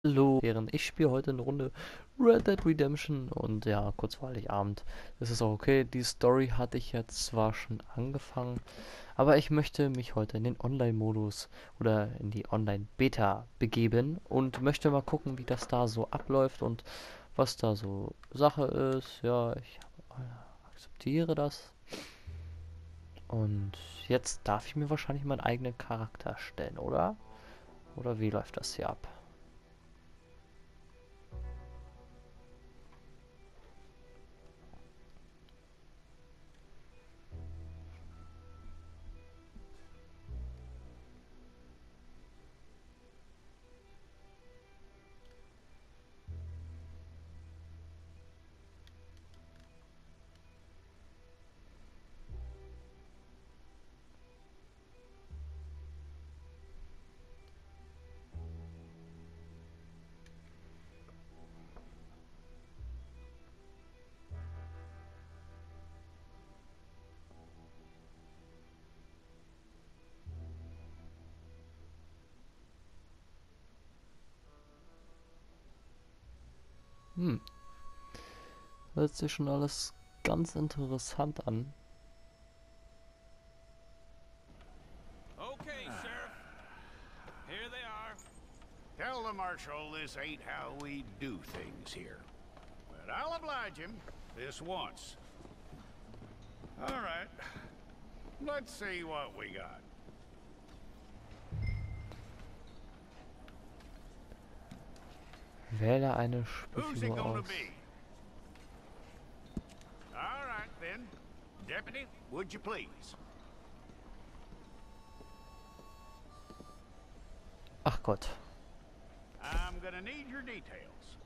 Hallo, ich spiele heute eine Runde Red Dead Redemption und ja, kurz vor Heiligabend. Das ist auch okay. Die Story hatte ich jetzt zwar schon angefangen, aber ich möchte mich heute in den Online-Modus oder in die Online-Beta begeben und möchte mal gucken, wie das da so abläuft und was da so Sache ist. Ja, ich akzeptiere das und jetzt darf ich mir wahrscheinlich meinen eigenen Charakter stellen, oder? Oder wie läuft das hier ab? Hm. Hört sich schon alles ganz interessant an. Okay, Sheriff. Here they are. Tell the Marshal this ain't how we do things here. But I'll oblige him this once. All right. Let's see what we got. Wähle eine Who's it Spielfigur gonna aus. be? All right, then. Deputy, would you please? Ach Gott. I'm gonna need your details.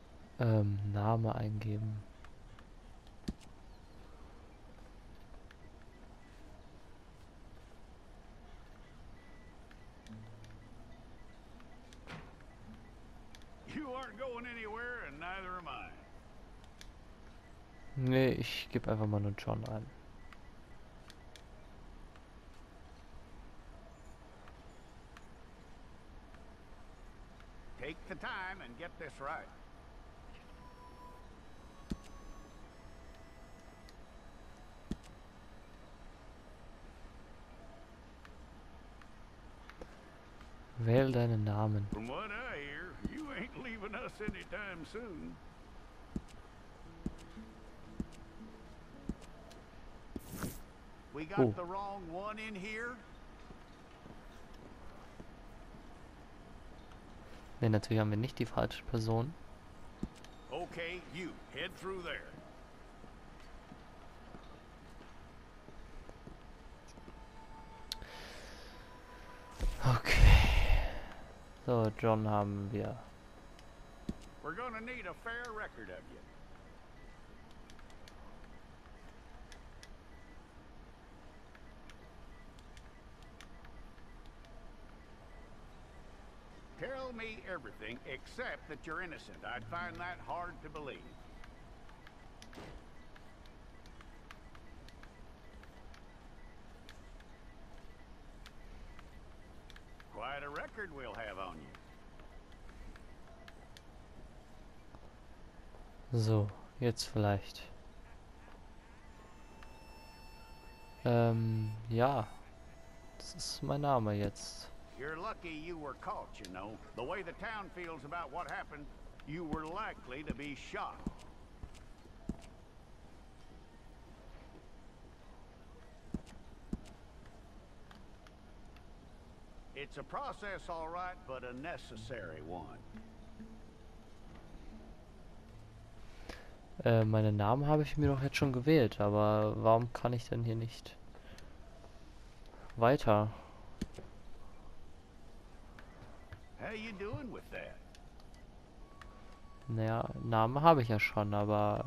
Name eingeben. You aren't going anywhere, and neither am I. Nee, ich gebe einfach mal nur John ein. Take the time and get this right. Wähle deinen Namen. From what I hear, you ain't leaving us anytime soon. We got Oh, the wrong one in here? nee, natürlich haben wir nicht die falsche Person. Okay, you, head through there. Okay. So, John haben wir. We're gonna need a fair record of you. Tell me everything except that you're innocent. I'd find that hard to believe. Quite a record we'll have on you. So, jetzt vielleicht. Ja. Das ist mein Name jetzt. You're lucky you were caught, you know. The way the town feels about what happened, you were likely to be shot. It's a process, all right, but a necessary one. Meinen Namen habe ich mir doch jetzt schon gewählt, aber warum kann ich denn hier nicht weiter? How you doing with that? Naja, Namen habe ich ja schon, aber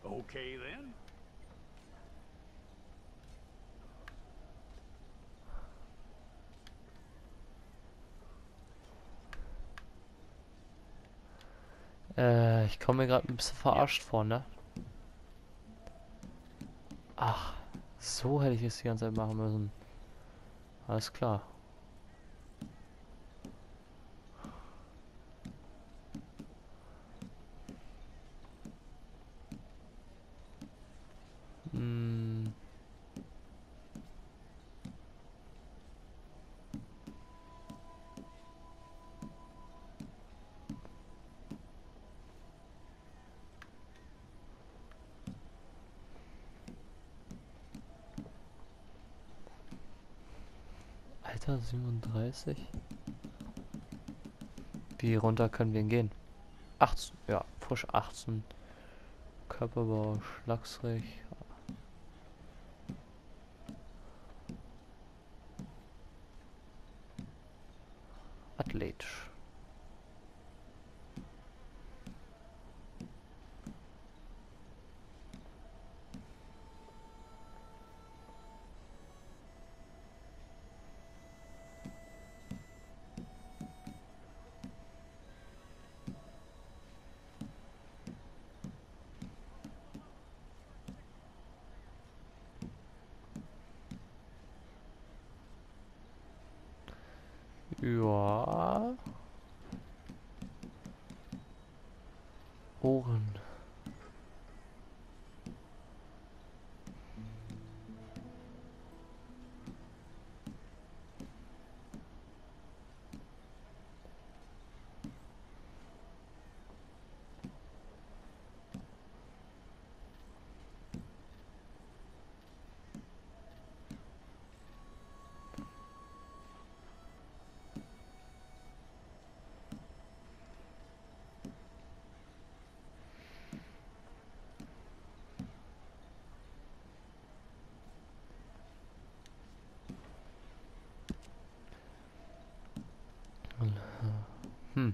Okay, then. ich komme mir gerade ein bisschen verarscht vor, ne? Ach, So hätte ich es die ganze Zeit machen müssen. Alles klar. Hm. Alter, 37? Wie runter können wir gehen? 18, ja, frisch 18. Körperbau, schlagsrig, athletisch. Ja. Ohren. Hm.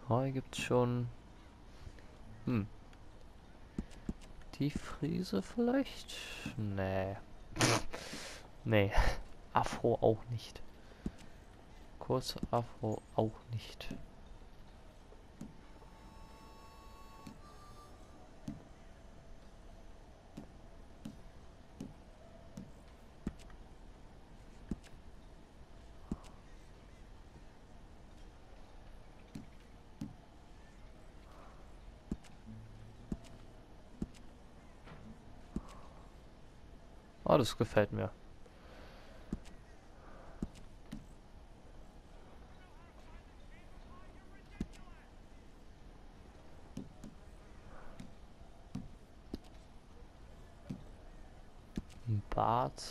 Oh, hier gibt's schon. Hm. Die Friese vielleicht? Nee. Nee. Afro auch nicht. Kurze Afro auch nicht. Oh, das gefällt mir. Ein Bart.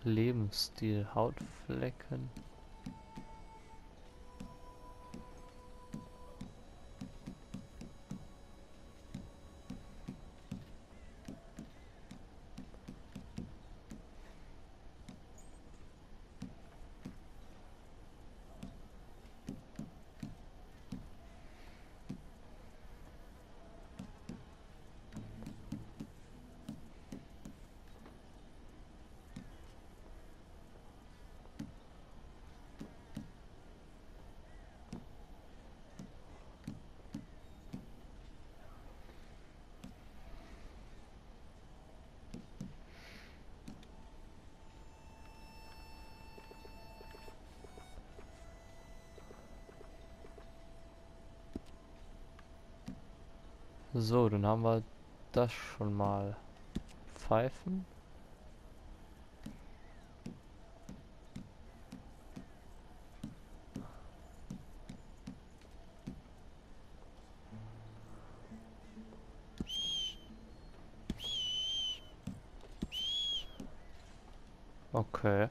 Lebensstil. Hautflecken. So, dann haben wir das schon mal. Pfeifen. Okay.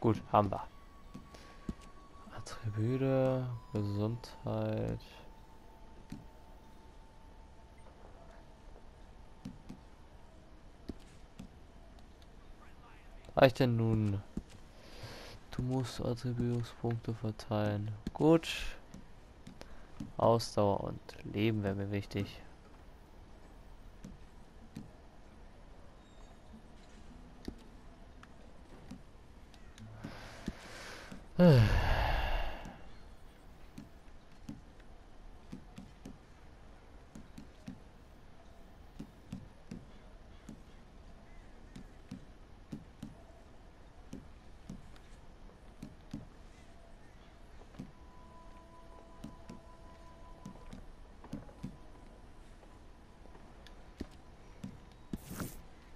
Gut, haben wir. Attribute, Gesundheit. Reicht denn nun? Du musst Attributspunkte verteilen. Gut. Ausdauer und Leben wäre mir wichtig.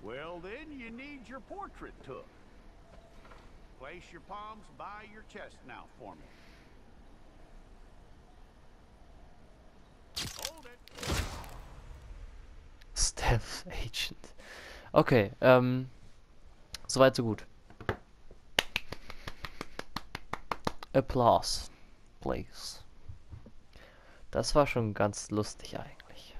Well, then you need your portrait took. Place your palms by your chest now for me. Hold it. Stealth Agent. Okay, soweit so gut. Applause, please. Das war schon ganz lustig eigentlich.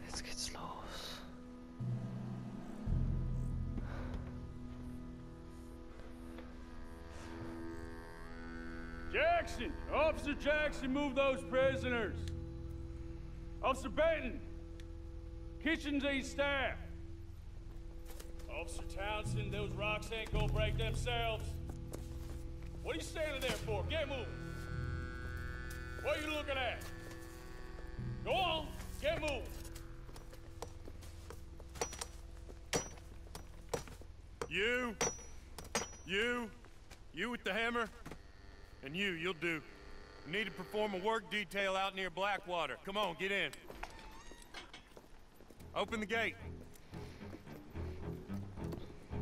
Jetzt geht's los. Jackson! Officer Jackson, move those prisoners! Officer Benton! Kitchens aid staff! Officer Townsend, those rocks ain't gonna break themselves. What are you standing there for? Get moving! What are you looking at? Go on, get moving! You with the hammer, and you'll do. You need to perform a work detail out near Blackwater. Come on, get in. Open the gate.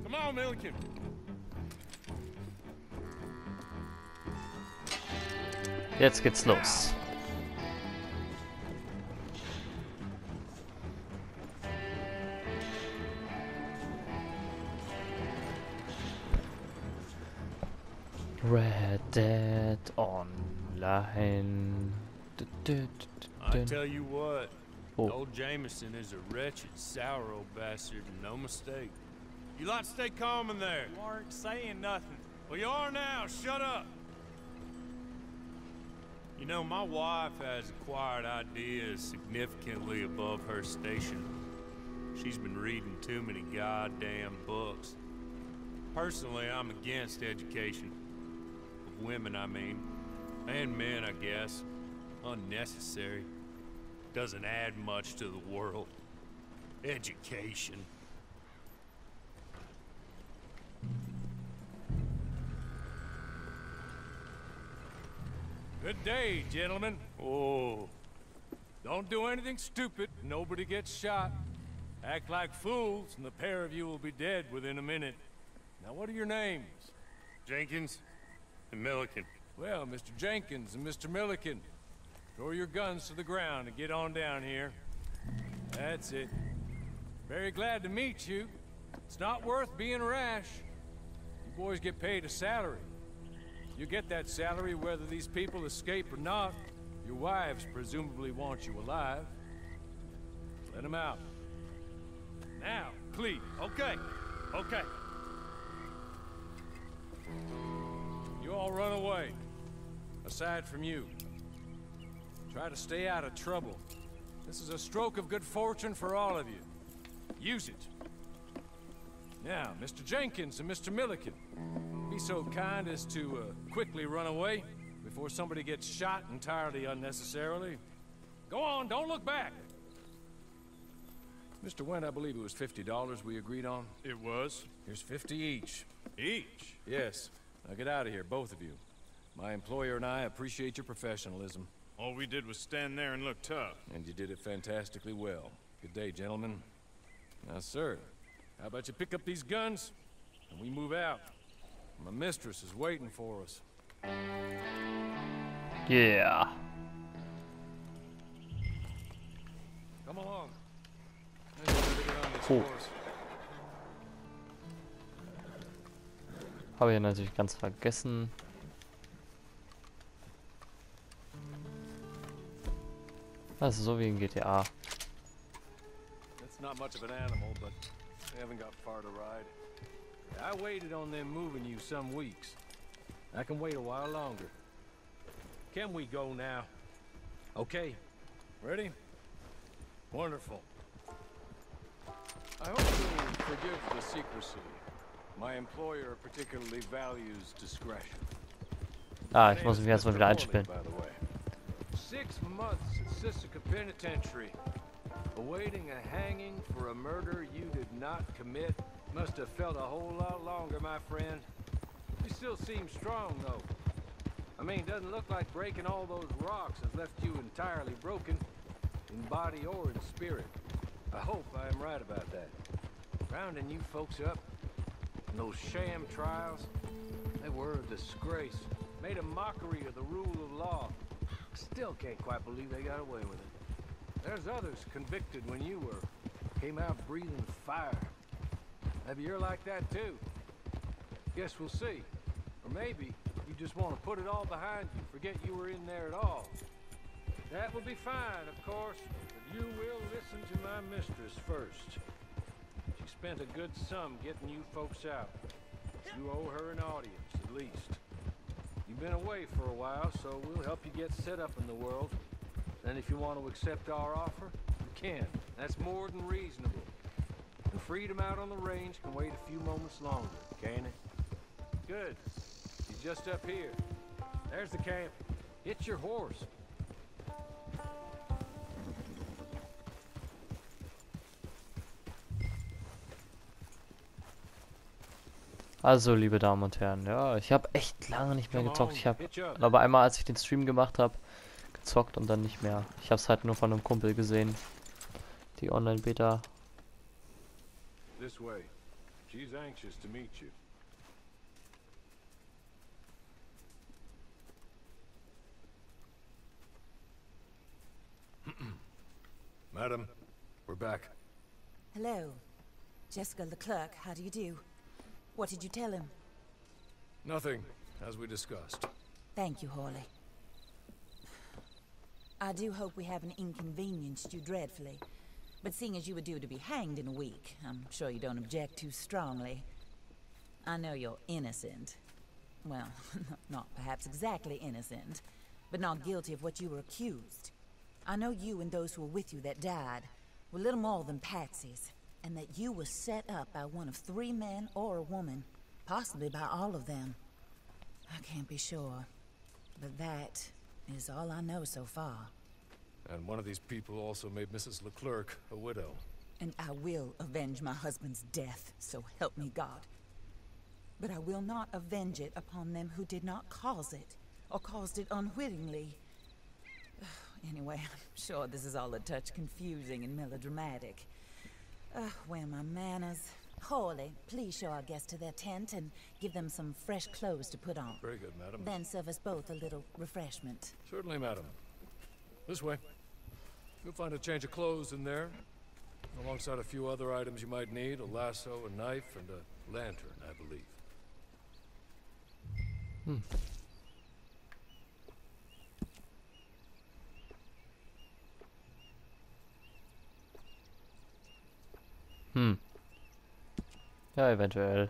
Come on, Milliken. Jetzt geht's los. Red Dead Online. I tell you what, Oh. old Jameson is a wretched, sour old bastard, and no mistake. You lot stay calm in there. You aren't saying nothing. Well, you are now. Shut up. You know, my wife has acquired ideas significantly above her station. She's been reading too many goddamn books. Personally, I'm against education. Of women, I mean. And men, I guess. Unnecessary. Doesn't add much to the world. Education. Good day, gentlemen. Oh. Don't do anything stupid. Nobody gets shot. Act like fools, and the pair of you will be dead within a minute. Now, what are your names? Jenkins and Milliken. Well, Mr. Jenkins and Mr. Milliken, throw your guns to the ground and get on down here. That's it. Very glad to meet you. It's not worth being rash. You boys get paid a salary. You get that salary whether these people escape or not. Your wives presumably want you alive. Let them out. Now, please. Okay. Okay. You all run away. Aside from you. Try to stay out of trouble. This is a stroke of good fortune for all of you. Use it. Now, Mr. Jenkins and Mr. Milliken, be so kind as to quickly run away before somebody gets shot entirely unnecessarily. Go on, don't look back. Mr. Wendt, I believe it was $50 we agreed on. It was. Here's 50 each. Each? Yes. Now get out of here, both of you. My employer and I appreciate your professionalism. All we did was stand there and look tough. And you did it fantastically well. Good day, gentlemen. Now, sir, how about you pick up these guns and we move out? My mistress is waiting for us. Yeah. Come along. I need you to get on this Oh. horse. Habe ich natürlich ganz vergessen. Das ist so wie in GTA. That's not much of an animal, but we haven't got far to ride. I waited on them moving you some weeks. I can wait a while longer. Can we go now? Okay. Ready? Wonderful. I hope you'll forgive the secrecy. My employer particularly values discretion. Ah, ich muss mich erstmal wieder einspielen. By the way. 6 months at Sisika Penitentiary, awaiting a hanging for a murder you did not commit. Must have felt a whole lot longer, my friend. You still seem strong, though. I mean, doesn't look like breaking all those rocks has left you entirely broken, in body or in spirit. I hope I am right about that. Rounding you folks up, and those sham trials, they were a disgrace. Made a mockery of the rule of law. Still can't quite believe they got away with it. There's others convicted when you were. Came out breathing fire. Maybe you're like that too. Guess we'll see. Or maybe you just want to put it all behind you, forget you were in there at all. That will be fine, of course, but you will listen to my mistress first. She spent a good sum getting you folks out. You owe her an audience, at least. You've been away for a while, so we'll help you get set up in the world. And if you want to accept our offer, you can. That's more than reasonable. The freedom out on the range can wait a few moments longer, can't it? Good. He's just up here. There's the camp. Hit your horse. Also, liebe Damen und Herren, ja, ich habe echt lange nicht mehr gezockt. Ich habe aber einmal, als ich den Stream gemacht habe, gezockt und dann nicht mehr. Ich habe es halt nur von einem Kumpel gesehen. Die Online-Beta. This way. She's anxious to meet you. Madam, we're back. Hello. Jessica Leclerc, how do you do? What did you tell him? Nothing, as we discussed. Thank you, Hawley. I do hope we haven't inconvenienced you dreadfully. But seeing as you were due to be hanged in a week, I'm sure you don't object too strongly. I know you're innocent. Well, not perhaps exactly innocent, but not guilty of what you were accused. I know you and those who were with you that died were little more than patsies, and that you were set up by one of 3 men or a woman, possibly by all of them. I can't be sure, but that is all I know so far. And one of these people also made Mrs. Leclerc a widow. And I will avenge my husband's death, so help me God. But I will not avenge it upon them who did not cause it, or caused it unwittingly. Anyway, I'm sure this is all a touch confusing and melodramatic. Where are my manners? Hawley, please show our guests to their tent and give them some fresh clothes to put on. Very good, madam. Then serve us both a little refreshment. Certainly, madam. This way. You'll find a change of clothes in there, alongside a few other items you might need, a lasso, a knife, and a lantern, I believe. Ja, eventuell.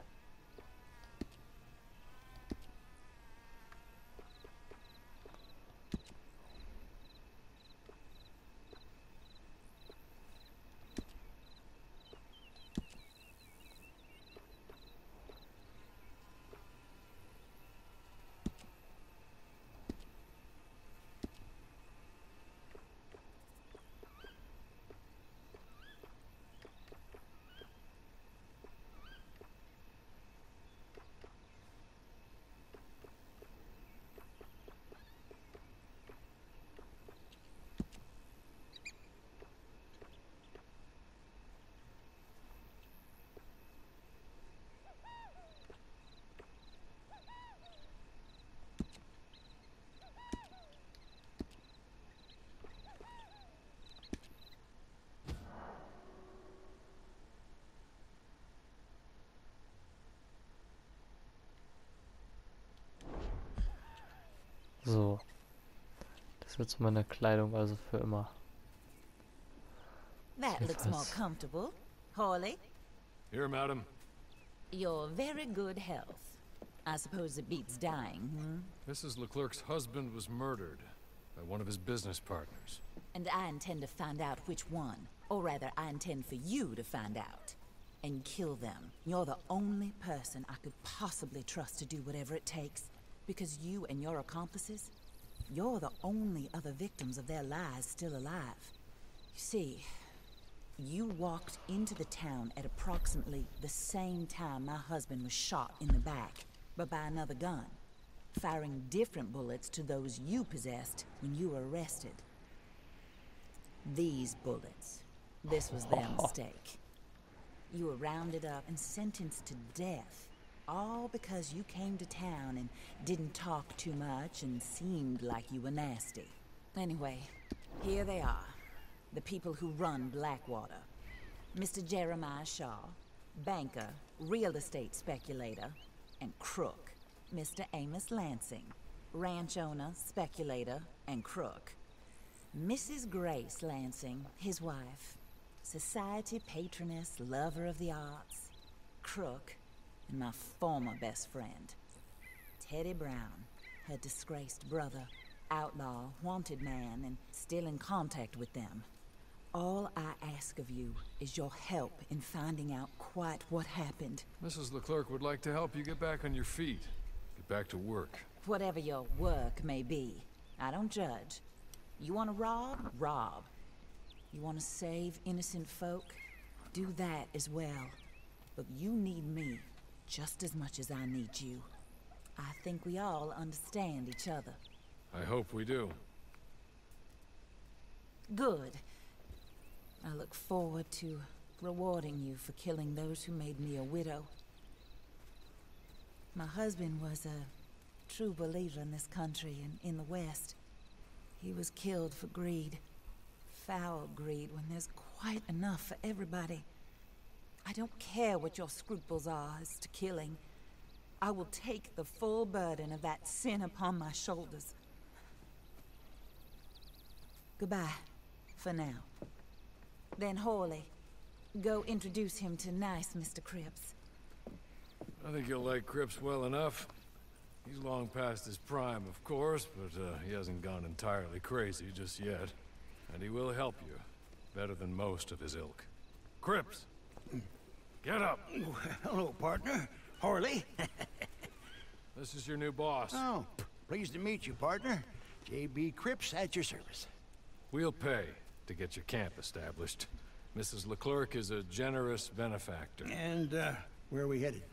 So. Das wird so meine Kleidung, also für immer. That looks more Jedenfalls. comfortable. Hawley, Here, madam. you're very good health. I suppose it beats dying, hmm? Mrs. Leclerc's husband was murdered by one of his business partners. And I intend to find out which one. Or rather, I intend for you to find out. And kill them. You're the only person I could possibly trust to do whatever it takes. Because you and your accomplices, you're the only other victims of their lies still alive. You see, you walked into the town at approximately the same time my husband was shot in the back, but by another gun, firing different bullets to those you possessed when you were arrested. These bullets, this was their mistake. You were rounded up and sentenced to death, all because you came to town and didn't talk too much and seemed like you were nasty. Anyway, here they are. The people who run Blackwater. Mr. Jeremiah Shaw, banker, real estate speculator, and crook. Mr. Amos Lansing, ranch owner, speculator, and crook. Mrs. Grace Lansing, his wife, society patroness, lover of the arts, crook, and my former best friend. Teddy Brown, her disgraced brother, outlaw, wanted man, and still in contact with them. All I ask of you is your help in finding out quite what happened. Mrs. Leclerc would like to help you get back on your feet. Get back to work. Whatever your work may be, I don't judge. You want to rob? Rob. You want to save innocent folk? Do that as well. But you need me just as much as I need you. I think we all understand each other. I hope we do. Good. I look forward to rewarding you for killing those who made me a widow. My husband was a true believer in this country and in the West. He was killed for greed. Foul greed when there's quite enough for everybody. I don't care what your scruples are as to killing. I will take the full burden of that sin upon my shoulders. Goodbye, for now. Then Hawley, go introduce him to nice Mr. Cripps. I think you'll like Cripps well enough. He's long past his prime, of course, but he hasn't gone entirely crazy just yet. And he will help you, better than most of his ilk. Cripps! Get up! Hello, partner. Harley. This is your new boss. Oh, pleased to meet you, partner. J.B. Cripps at your service. We'll pay to get your camp established. Mrs. Leclerc is a generous benefactor. And, where are we headed?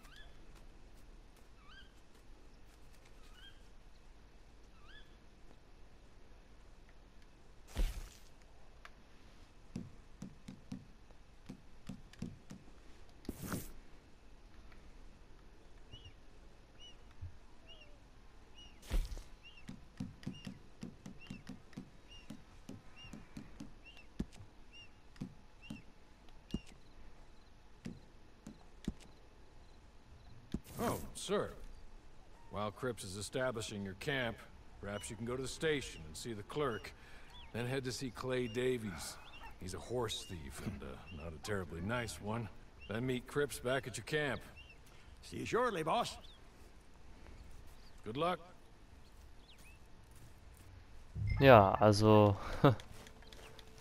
Oh, sir. While Cripps is establishing your camp, perhaps you can go to the station and see the clerk. Then head to see Clay Davies. He's a horse thief, and not a terribly nice one. Then meet Cripps back at your camp. See you shortly, boss. Good luck. Ja, also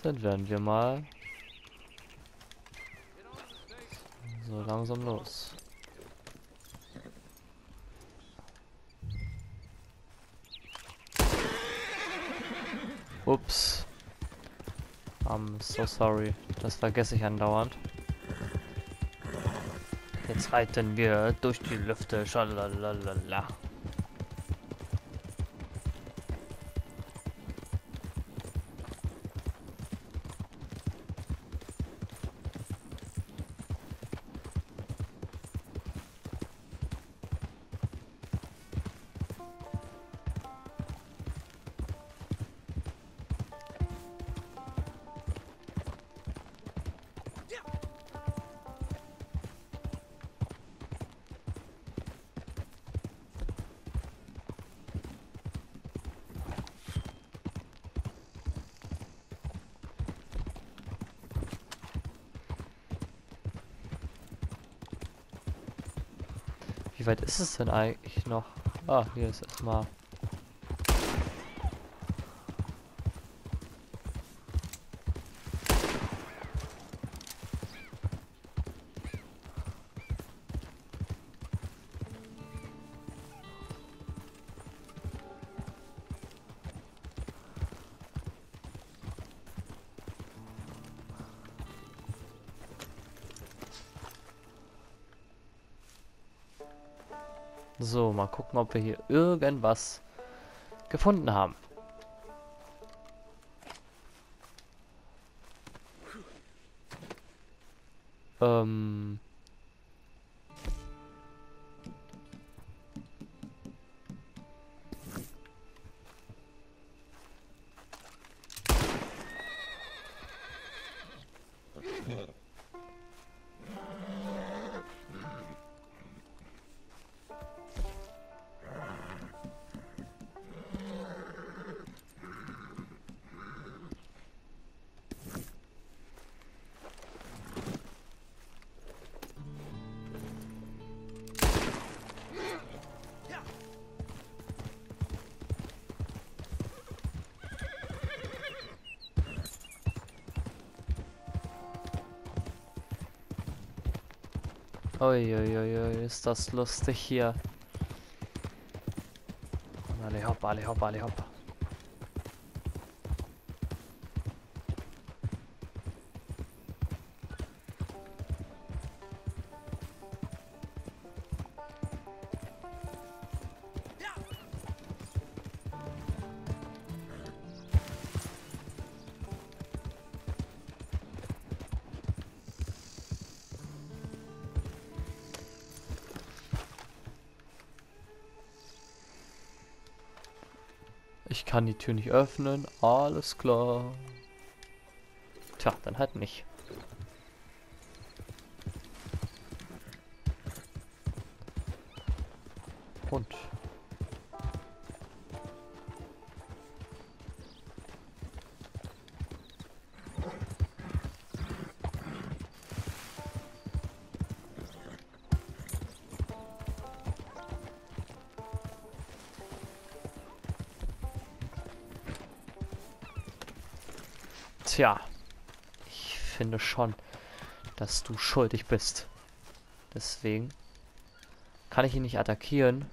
dann werden wir mal so langsam los. Ups. I'm so sorry. Das vergesse ich andauernd. Jetzt reiten wir durch die Lüfte. Schalalala. weit ist es denn eigentlich noch? Ah, hier ist erstmal... So, mal gucken, ob wir hier irgendwas gefunden haben. Ähm... Uiuiui, ist das lustig hier. Alle hopp, alle hopp, alle hopp. Ich kann die Tür nicht öffnen. Alles klar. Tja, dann halt nicht. Und. Tja, ich finde schon, dass du schuldig bist. Deswegen kann ich ihn nicht attackieren.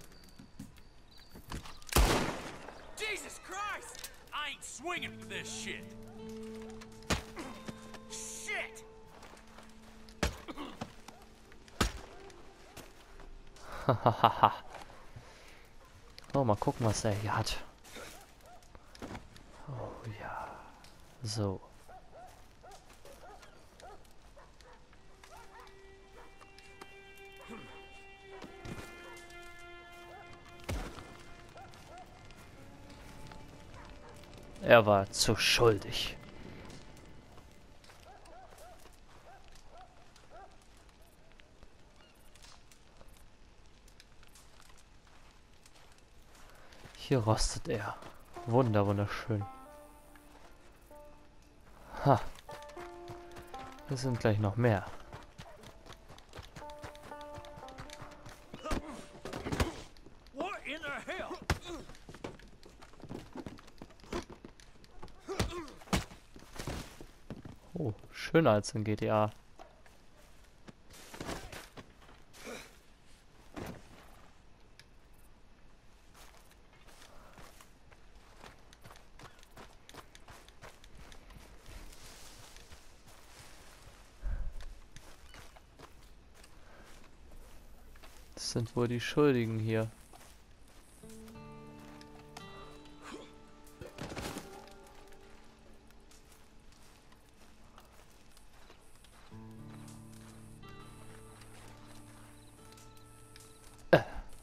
Jesus Christ! I ain't swinging for this shit. Shit! Hahaha. So, mal gucken, was er hier hat. Oh ja. So. Er war zu schuldig. Hier rostet er. Wunderschön. Ha. Es sind gleich noch mehr. What in the hell? Oh, schöner als in GTA. Das sind wohl die Schuldigen hier.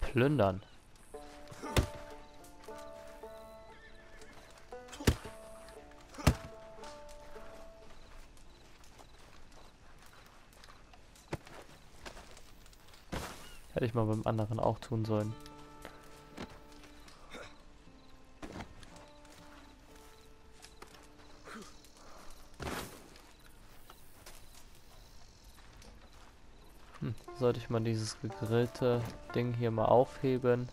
Plündern. Hätte ich mal beim anderen auch tun sollen. sollte ich mal dieses gegrillte Ding hier mal aufheben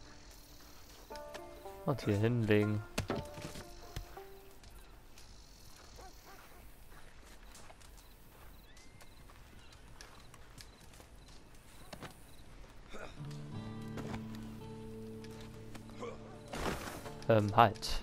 und hier hinlegen. Halt.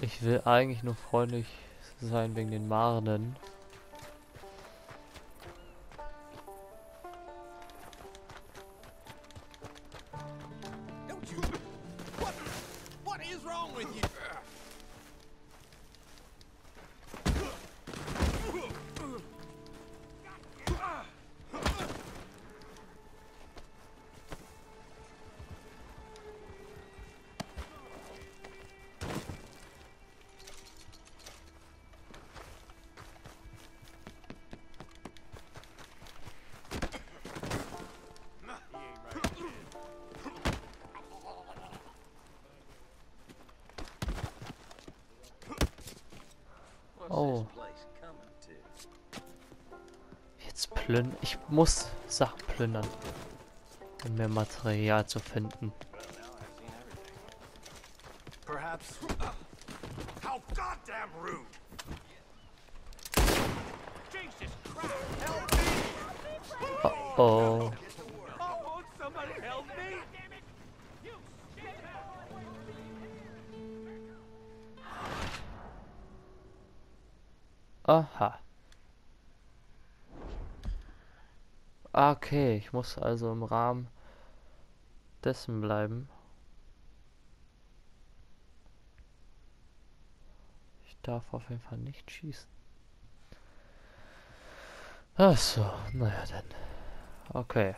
Ich will eigentlich nur freundlich sein wegen den Marnen. What is wrong with you? Oh. Jetzt plündern. Ich muss Sachen plündern, um mehr Material zu finden. Perhaps. How goddamn rude! Jesus Christ! Help me! Oh oh. Oh, won't somebody help me? Aha. Okay, ich muss also im Rahmen dessen bleiben. Ich darf auf jeden Fall nicht schießen. Ach so, naja dann. Okay.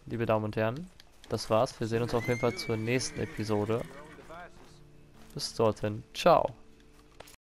Liebe Damen und Herren, das war's. Wir sehen uns auf jeden Fall zur nächsten Episode. Bis dorthin. Ciao.